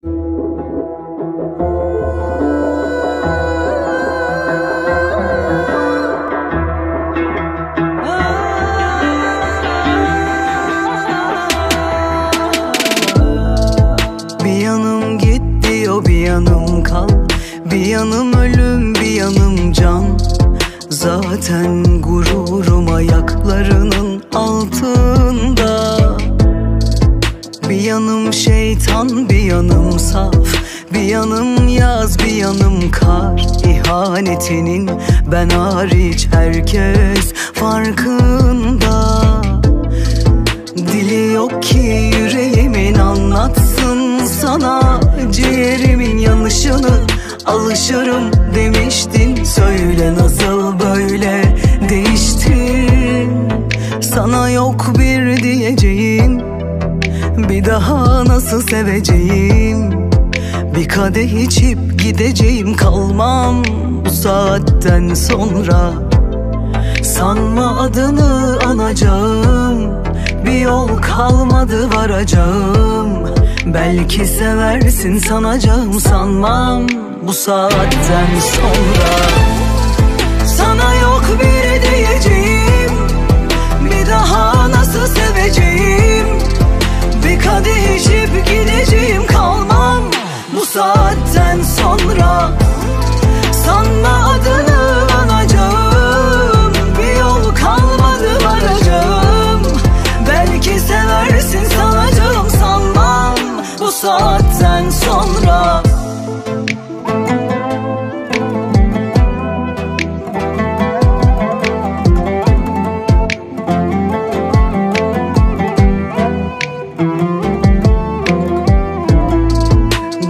Bir yanım git diyor, bir yanım kal. Bir yanım ölüm, bir yanım can. Zaten gururum ayaklarının altında. Bir yanım şeytan, bir yanım saf. Bir yanım yaz, bir yanım kar. İhanetinin ben hariç herkes farkında. Dili yok ki yüreğimin anlatsın sana ciğerimin yanışını. Alışırım demiştin, söyle nasıl böyle değiştin. Sana yok bir diyeceğim, bir daha nasıl seveceğim. Bir kadeh içip gideceğim, kalmam bu saatten sonra. Sanma adını anacağım, bir yol kalmadı varacağım. Belki seversin sanacağım, sanmam bu saatten sonra. Sana yok bir diyeceğim, bir daha nasıl seveceğim. Bir kadeh içip gideceğim, kalmam bu saatten sonra. Sanma adını anacağım, bir yol kalmadı varacağım. Belki seversin sanacağım, sanmam bu saatten sonra.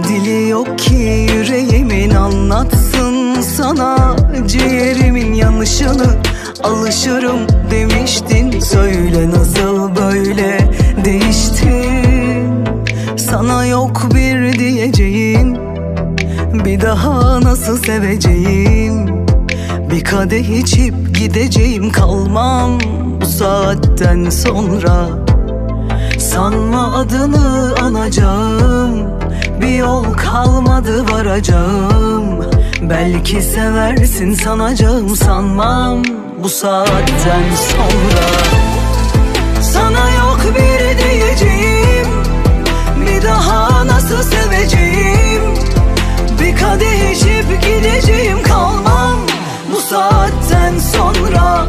Dili yok ki yüreğimin anlatsın sana ciğerimin yanışını. Alışırım demiştin, söyle nasıl böyle değiştin. Sana yok bir diyeceğim, bir daha nasıl seveceğim. Bir kadeh içip gideceğim, kalmam bu saatten sonra. Sanma adını anacağım, bir yol kalmadı varacağım. Belki seversin sanacağım, sanmam bu saatten sonra. Sana yok bir diyeceğim, bir daha nasıl seveceğim. Bir kadeh içip gideceğim, kalmam bu saatten sonra.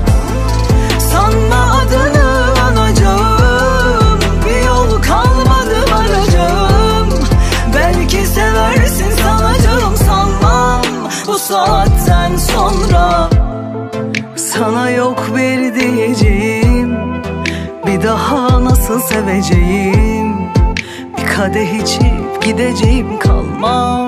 Sanma adını anacağım, bir yol kalmadı varacağım. Belki seversin sanacağım, sanmam bu saatten sonra. Sana yok bir diyeceğim, bir daha nasıl seveceğim. Bir kadeh içip gideceğim, kalmam